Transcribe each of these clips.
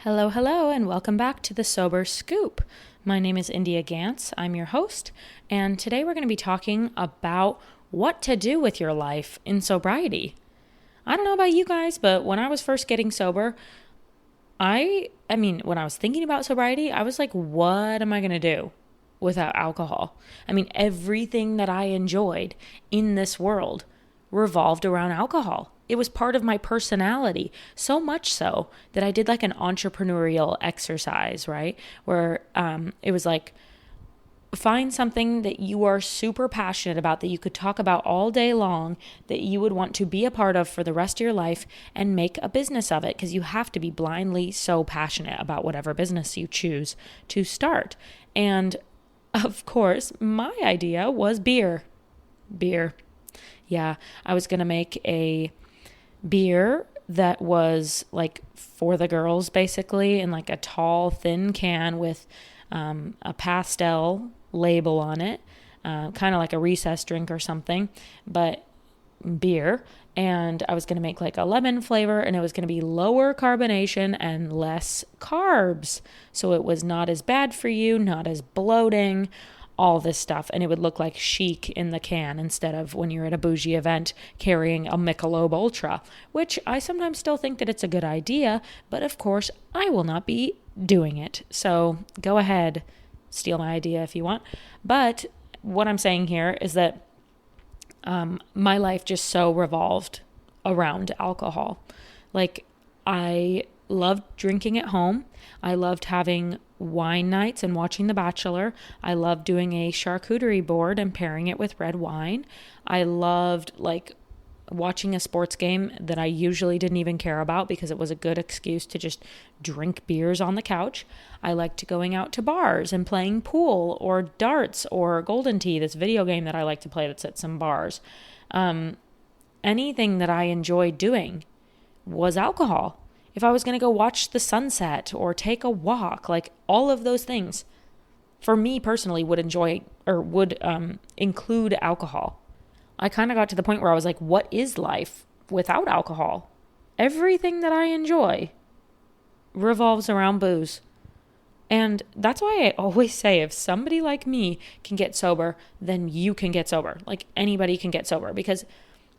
Hello, hello, and welcome back to the Sober Scoop. My name is India Gantz. I'm your host, and today we're going to be talking about what to do with your life in sobriety. I don't know about you guys, but when I was first getting sober, when I was thinking about sobriety, I was like, what am I going to do without alcohol? Everything that I enjoyed in this world revolved around alcohol. It was part of my personality, so much so that I did like an entrepreneurial exercise, right? Where it was like, find something that you are super passionate about, that you could talk about all day long, that you would want to be a part of for the rest of your life, and make a business of it, because you have to be blindly so passionate about whatever business you choose to start. And of course, my idea was beer. Yeah, I was going to make a beer that was like for the girls, basically, in like a tall, thin can with a pastel label on it, kind of like a recess drink or something, but beer. And I was going to make like a lemon flavor, and it was going to be lower carbonation and less carbs. So it was not as bad for you, not as bloating, all this stuff. And it would look like chic in the can instead of when you're at a bougie event carrying a Michelob Ultra, which I sometimes still think that it's a good idea, but of course I will not be doing it. So go ahead, steal my idea if you want. But what I'm saying here is that my life just so revolved around alcohol. Like, I loved drinking at home. I loved having wine nights and watching The Bachelor. I loved doing a charcuterie board and pairing it with red wine. I loved watching a sports game that I usually didn't even care about because it was a good excuse to just drink beers on the couch. I liked going out to bars and playing pool or darts or Golden Tee, this video game that I like to play that's at some bars. Anything that I enjoyed doing was alcohol. If I was going to go watch the sunset or take a walk, like all of those things, for me personally, would include alcohol. I kind of got to the point where I was like, what is life without alcohol? Everything that I enjoy revolves around booze. And that's why I always say, if somebody like me can get sober, then you can get sober. Like, anybody can get sober, because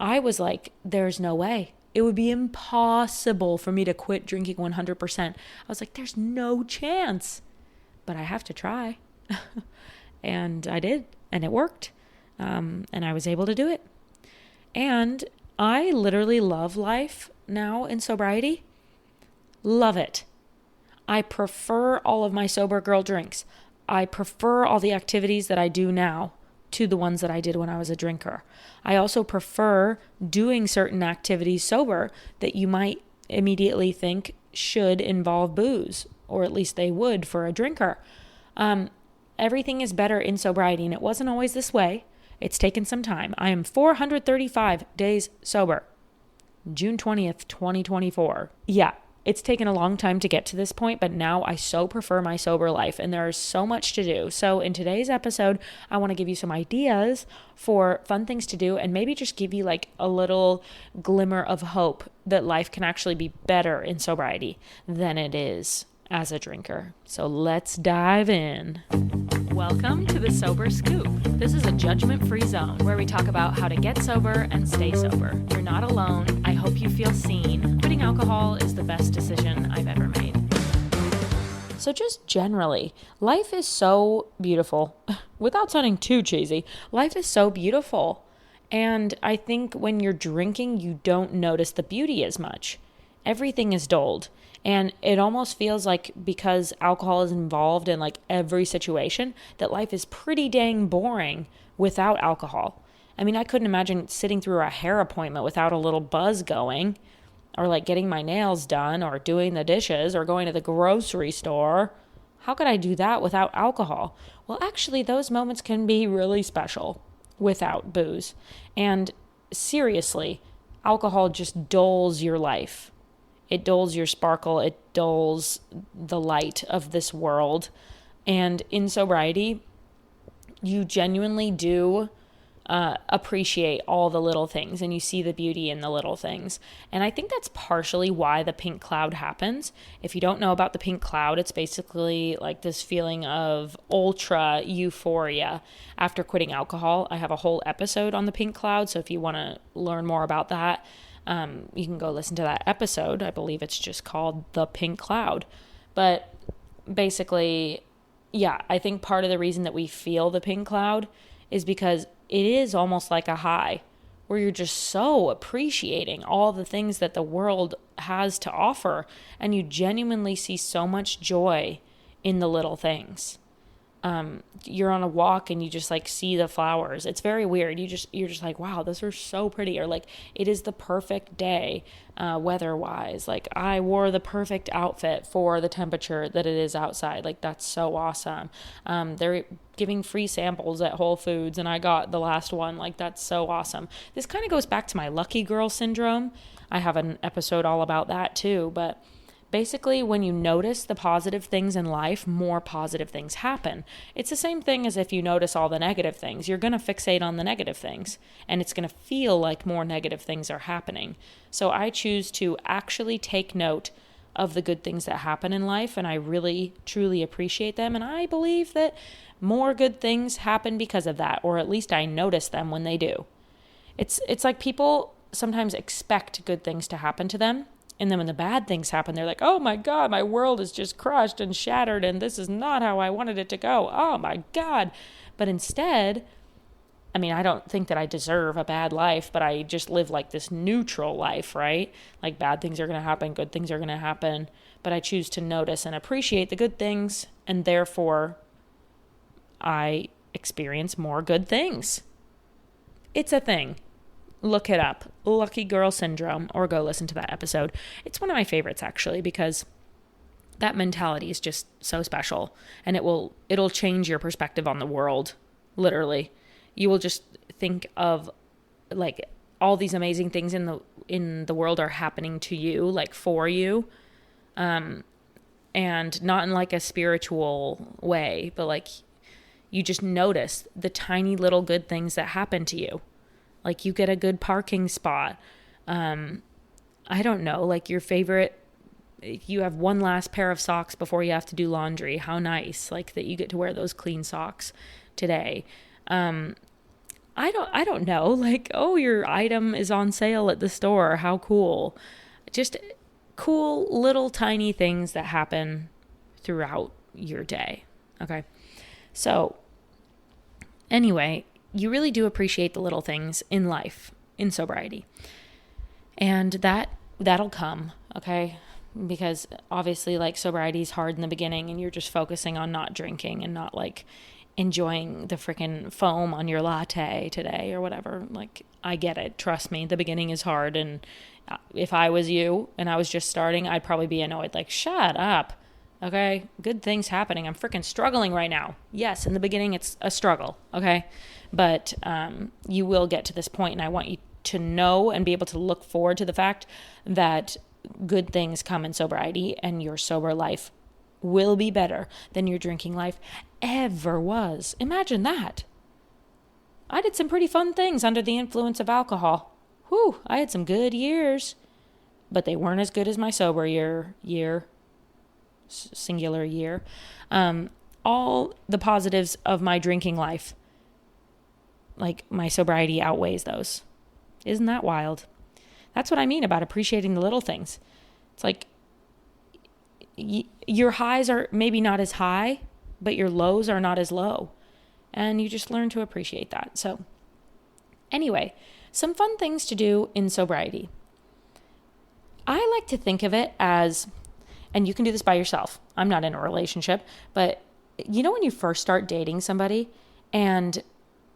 I was like, there's no way. It would be impossible for me to quit drinking 100%. I was like, there's no chance, but I have to try. And I did, and it worked. And I was able to do it. And I literally love life now in sobriety. Love it. I prefer all of my sober girl drinks. I prefer all the activities that I do now to the ones that I did when I was a drinker. I also prefer doing certain activities sober that you might immediately think should involve booze, or at least they would for a drinker. Everything is better in sobriety, and it wasn't always this way. It's taken some time. I am 435 days sober. June 20th, 2024. Yeah, it's taken a long time to get to this point, but now I so prefer my sober life, and there is so much to do. So in today's episode, I want to give you some ideas for fun things to do, and maybe just give you like a little glimmer of hope that life can actually be better in sobriety than it is as a drinker. So let's dive in. Welcome to the Sober Scoop. This is a judgment-free zone where we talk about how to get sober and stay sober. You're not alone. I hope you feel seen. Quitting alcohol is the best decision I've ever made. So just generally, life is so beautiful. Without sounding too cheesy, life is so beautiful. And I think when you're drinking, you don't notice the beauty as much. Everything is dulled. And it almost feels like, because alcohol is involved in like every situation, that life is pretty dang boring without alcohol. I couldn't imagine sitting through a hair appointment without a little buzz going, or like getting my nails done, or doing the dishes, or going to the grocery store. How could I do that without alcohol? Well, actually, those moments can be really special without booze. And seriously, alcohol just dulls your life. It dulls your sparkle. It dulls the light of this world. And in sobriety, you genuinely do appreciate all the little things and you see the beauty in the little things. And I think that's partially why the pink cloud happens. If you don't know about the pink cloud, it's basically like this feeling of ultra euphoria after quitting alcohol. I have a whole episode on the pink cloud, so if you want to learn more about that, you can go listen to that episode. I believe it's just called The Pink Cloud. But basically, yeah, I think part of the reason that we feel the pink cloud is because it is almost like a high where you're just so appreciating all the things that the world has to offer, and you genuinely see so much joy in the little things. You're on a walk and you just like see the flowers. It's very weird. You're just like, wow, those are so pretty. Or like, it is the perfect day, weather-wise. Like, I wore the perfect outfit for the temperature that it is outside. Like, that's so awesome. They're giving free samples at Whole Foods and I got the last one. Like, that's so awesome. This kind of goes back to my lucky girl syndrome. I have an episode all about that too, but basically, when you notice the positive things in life, more positive things happen. It's the same thing as if you notice all the negative things. You're going to fixate on the negative things, and it's going to feel like more negative things are happening. So I choose to actually take note of the good things that happen in life, and I really, truly appreciate them. And I believe that more good things happen because of that, or at least I notice them when they do. It's like people sometimes expect good things to happen to them. And then when the bad things happen, they're like, oh my God, my world is just crushed and shattered and this is not how I wanted it to go. Oh my God. But instead, I mean, I don't think that I deserve a bad life, but I just live like this neutral life, right? Like bad things are going to happen, good things are going to happen. But I choose to notice and appreciate the good things, and therefore I experience more good things. It's a thing. Look it up, Lucky Girl Syndrome, or go listen to that episode. It's one of my favorites, actually, because that mentality is just so special, and it'll change your perspective on the world, literally. You will just think of, like, all these amazing things in the world are happening to you, like, for you, and not in, like, a spiritual way, but, like, you just notice the tiny little good things that happen to you. Like, you get a good parking spot. I don't know, like your favorite, you have one last pair of socks before you have to do laundry. How nice, like, that you get to wear those clean socks today. I don't know, like, oh, your item is on sale at the store. How cool. Just cool little tiny things that happen throughout your day. Okay. So anyway, you really do appreciate the little things in life, in sobriety. And that'll come, okay? Because obviously, like, sobriety is hard in the beginning and you're just focusing on not drinking and not, like, enjoying the freaking foam on your latte today or whatever. Like, I get it. Trust me, the beginning is hard. And if I was you and I was just starting, I'd probably be annoyed. Like, shut up. Okay? Good things happening. I'm freaking struggling right now. Yes, in the beginning, it's a struggle. Okay? But you will get to this point, and I want you to know and be able to look forward to the fact that good things come in sobriety, and your sober life will be better than your drinking life ever was. Imagine that. I did some pretty fun things under the influence of alcohol. Whew, I had some good years, but they weren't as good as my sober singular year. All the positives of my drinking life, like, my sobriety outweighs those. Isn't that wild? That's what I mean about appreciating the little things. It's like your highs are maybe not as high, but your lows are not as low. And you just learn to appreciate that. So anyway, some fun things to do in sobriety. I like to think of it as, and you can do this by yourself. I'm not in a relationship, but you know when you first start dating somebody and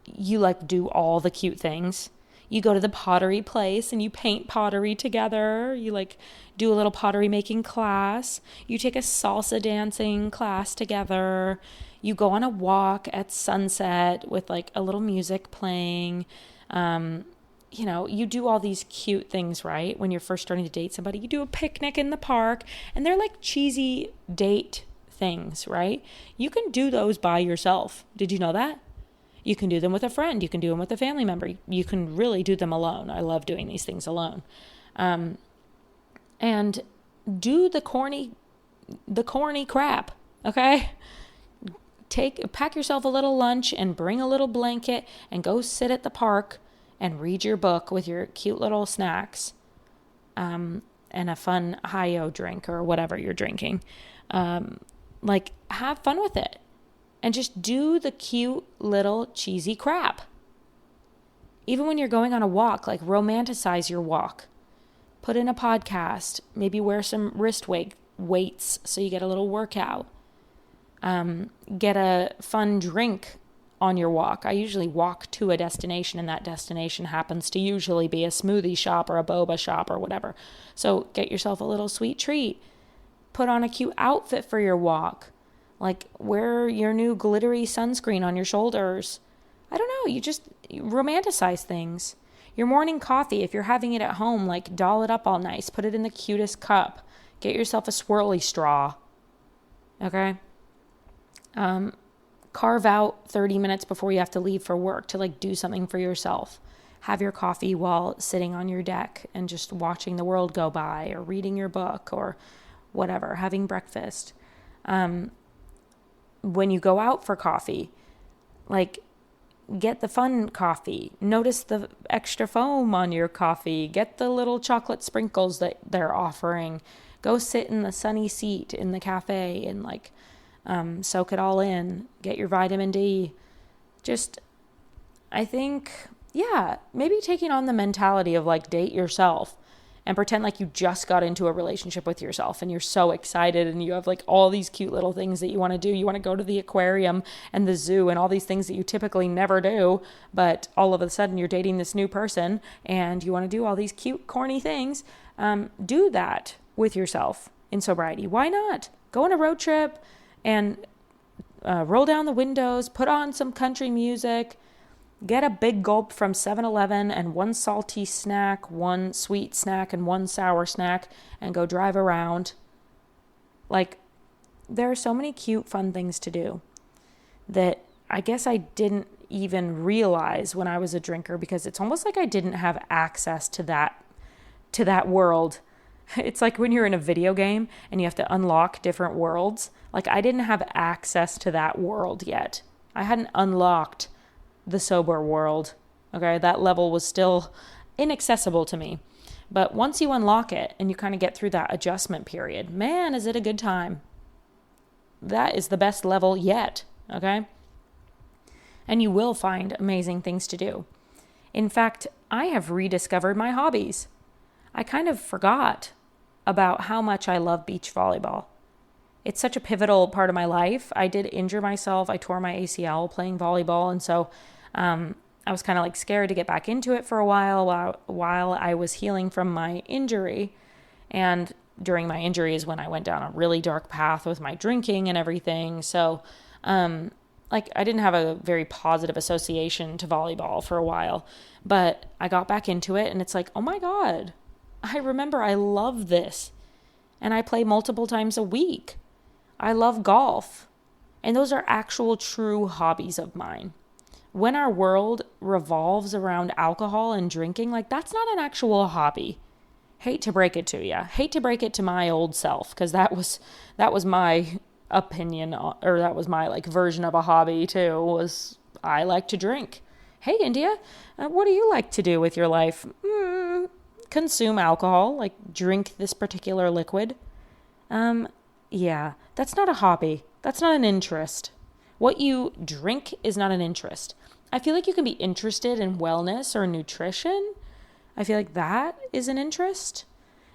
you, like, do all the cute things? You go to the pottery place and you paint pottery together. You, like, do a little pottery making class. You take a salsa dancing class together. You go on a walk at sunset with, like, a little music playing. You know, you do all these cute things, right? When you're first starting to date somebody, you do a picnic in the park, and they're like cheesy date things, right? You can do those by yourself. Did you know that? You can do them with a friend. You can do them with a family member. You can really do them alone. I love doing these things alone. And do the corny crap, okay? Pack yourself a little lunch and bring a little blanket and go sit at the park and read your book with your cute little snacks, and a fun hi-yo drink or whatever you're drinking. Have fun with it. And just do the cute little cheesy crap. Even when you're going on a walk, romanticize your walk. Put in a podcast. Maybe wear some wrist weights so you get a little workout. Get a fun drink on your walk. I usually walk to a destination, and that destination happens to usually be a smoothie shop or a boba shop or whatever. So get yourself a little sweet treat. Put on a cute outfit for your walk. Wear your new glittery sunscreen on your shoulders. I don't know. You just romanticize things. Your morning coffee, if you're having it at home, doll it up all nice. Put it in the cutest cup. Get yourself a swirly straw. Okay? Carve out 30 minutes before you have to leave for work to do something for yourself. Have your coffee while sitting on your deck and just watching the world go by, or reading your book, or whatever, having breakfast. When you go out for coffee, get the fun coffee. Notice the extra foam on your coffee. Get the little chocolate sprinkles that they're offering. Go sit in the sunny seat in the cafe and soak it all in. Get your vitamin D. I think, maybe taking on the mentality of date yourself and pretend you just got into a relationship with yourself and you're so excited and you have all these cute little things that you want to do. You want to go to the aquarium and the zoo and all these things that you typically never do, but all of a sudden you're dating this new person and you want to do all these cute, corny things. Do that with yourself in sobriety. Why not? Go on a road trip and roll down the windows, put on some country music, get a big gulp from 7-Eleven and one salty snack, one sweet snack, and one sour snack, and go drive around. There are so many cute, fun things to do that I guess I didn't even realize when I was a drinker, because it's almost like I didn't have access to that world. It's like when you're in a video game and you have to unlock different worlds. I didn't have access to that world yet. I hadn't unlocked the sober world. Okay, that level was still inaccessible to me. But once you unlock it and you kind of get through that adjustment period, man, is it a good time. That is the best level yet, okay? And you will find amazing things to do. In fact, I have rediscovered my hobbies. I kind of forgot about how much I love beach volleyball. It's such a pivotal part of my life. I did injure myself. I tore my ACL playing volleyball. And so I was kind of scared to get back into it for a while I was healing from my injury. And during my injury is when I went down a really dark path with my drinking and everything. So I didn't have a very positive association to volleyball for a while. But I got back into it and it's oh my God, I remember I love this. And I play multiple times a week. I love golf. And those are actual true hobbies of mine. When our world revolves around alcohol and drinking, that's not an actual hobby. Hate to break it to you. Hate to break it to my old self, because that was my opinion, or that was my version of a hobby too, was I like to drink. Hey, India, what do you like to do with your life? Consume alcohol, drink this particular liquid. Yeah, that's not a hobby. That's not an interest. What you drink is not an interest. I feel you can be interested in wellness or nutrition. I feel that is an interest.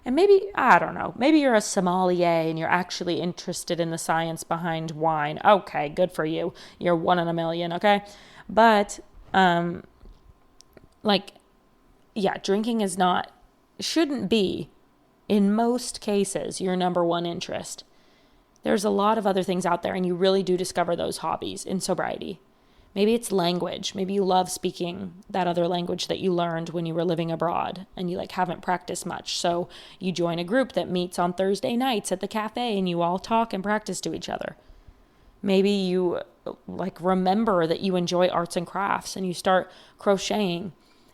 And maybe, I don't know, maybe you're a sommelier and you're actually interested in the science behind wine. Okay, good for you. You're one in a million, okay? But, drinking shouldn't be, in most cases, your number one interest. There's a lot of other things out there, and you really do discover those hobbies in sobriety. Maybe it's language. Maybe you love speaking that other language that you learned when you were living abroad and you haven't practiced much. So you join a group that meets on Thursday nights at the cafe and you all talk and practice to each other. Maybe you like remember that you enjoy arts and crafts and you start crocheting.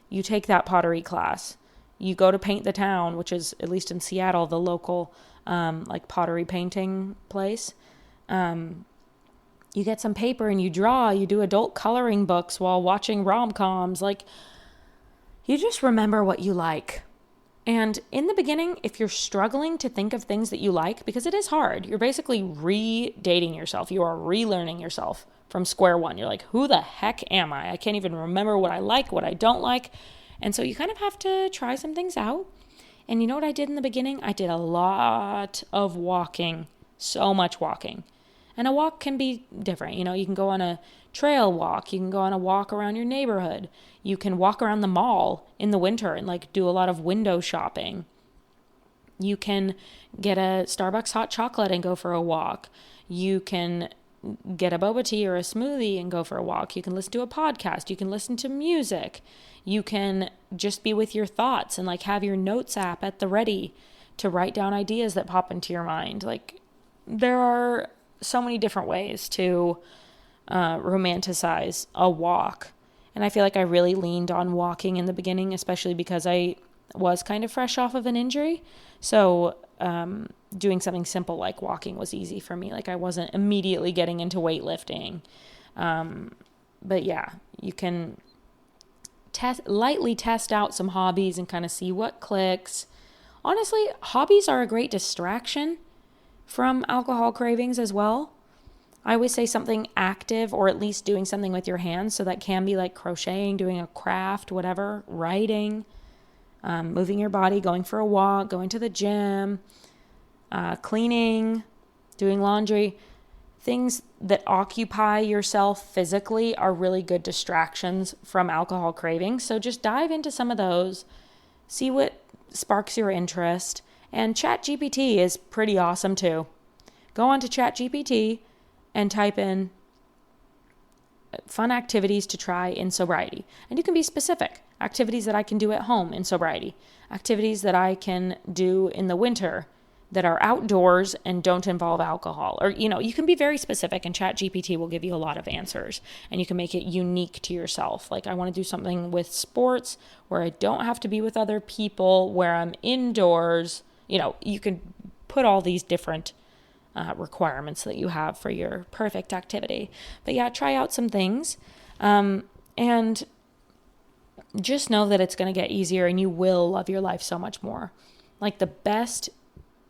You take that pottery class. You go to Paint the Town, which is, at least in Seattle, the local like pottery painting place. You get some paper and you draw. You do adult coloring books while watching rom-coms. Like, you just remember what you like. And in the beginning, if you're struggling to think of things that you like, because it is hard, you're basically re-dating yourself. You are relearning yourself from square one. You're like, who the heck am I? I can't even remember what I like, what I don't like. And so you kind of have to try some things out. And you know what I did in the beginning? I did a lot of walking, so much walking. And a walk can be different. You know, you can go on a trail walk. You can go on a walk around your neighborhood. You can walk around the mall in the winter and like do a lot of window shopping. You can get a Starbucks hot chocolate and go for a walk. You can get a boba tea or a smoothie and go for a walk. You can listen to a podcast. You can listen to music. You can just be with your thoughts and like have your notes app at the ready to write down ideas that pop into your mind. Like, there are so many different ways to romanticize a walk. And I feel like I really leaned on walking in the beginning, especially because I was kind of fresh off of an injury. So doing something simple like walking was easy for me. Like, I wasn't immediately getting into weightlifting. But yeah, you can lightly test out some hobbies and kind of see what clicks. Honestly, hobbies are a great distraction from alcohol cravings as well. I always say something active, or at least doing something with your hands. So that can be like crocheting, doing a craft, whatever, writing, moving your body, going for a walk, going to the gym, cleaning, doing laundry. Things that occupy yourself physically are really good distractions from alcohol cravings. So just dive into some of those, see what sparks your interest. And ChatGPT is pretty awesome too. Go on to ChatGPT and type in fun activities to try in sobriety. And you can be specific. Activities that I can do at home in sobriety. Activities that I can do in the winter that are outdoors and don't involve alcohol. Or, you know, you can be very specific, and ChatGPT will give you a lot of answers. And you can make it unique to yourself. Like, I want to do something with sports where I don't have to be with other people, where I'm indoors. You know, you can put all these different requirements that you have for your perfect activity. But yeah, try out some things. And just know that it's going to get easier and you will love your life so much more. Like, the best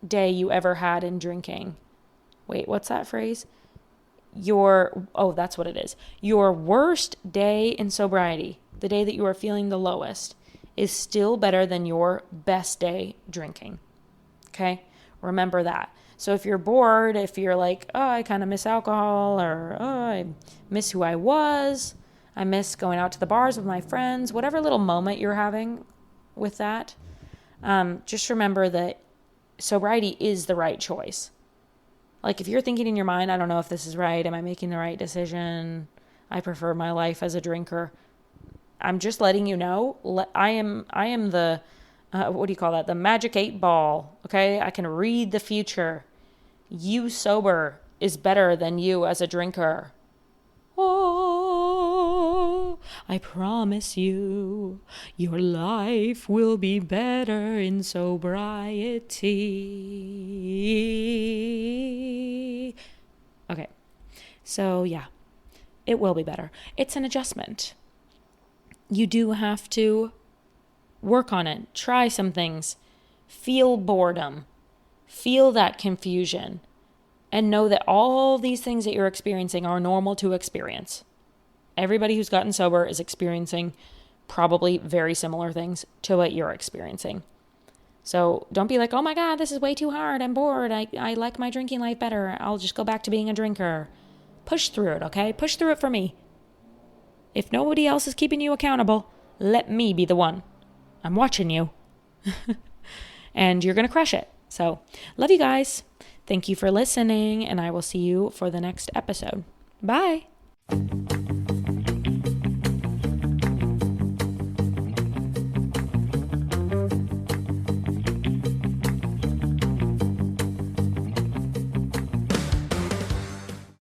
day you ever had in drinking. Wait, what's that phrase? That's what it is. Your worst day in sobriety, the day that you are feeling the lowest, is still better than your best day drinking. Okay? Remember that. So if you're bored, if you're like, oh, I kind of miss alcohol, or oh, I miss who I was, I miss going out to the bars with my friends, whatever little moment you're having with that, just remember that sobriety is the right choice. Like, if you're thinking in your mind, I don't know if this is right, am I making the right decision? I prefer my life as a drinker. I'm just letting you know, I am the what do you call that? The magic 8 ball. Okay. I can read the future. You sober is better than you as a drinker. Oh, I promise you, your life will be better in sobriety. Okay. So yeah, it will be better. It's an adjustment. You do have to work on it. Try some things. Feel boredom. Feel that confusion. And know that all these things that you're experiencing are normal to experience. Everybody who's gotten sober is experiencing probably very similar things to what you're experiencing. So don't be like, oh my God, this is way too hard. I'm bored. I like my drinking life better. I'll just go back to being a drinker. Push through it, okay? Push through it for me. If nobody else is keeping you accountable, let me be the one. I'm watching you. And you're going to crush it. So, love you guys. Thank you for listening, and I will see you for the next episode. Bye.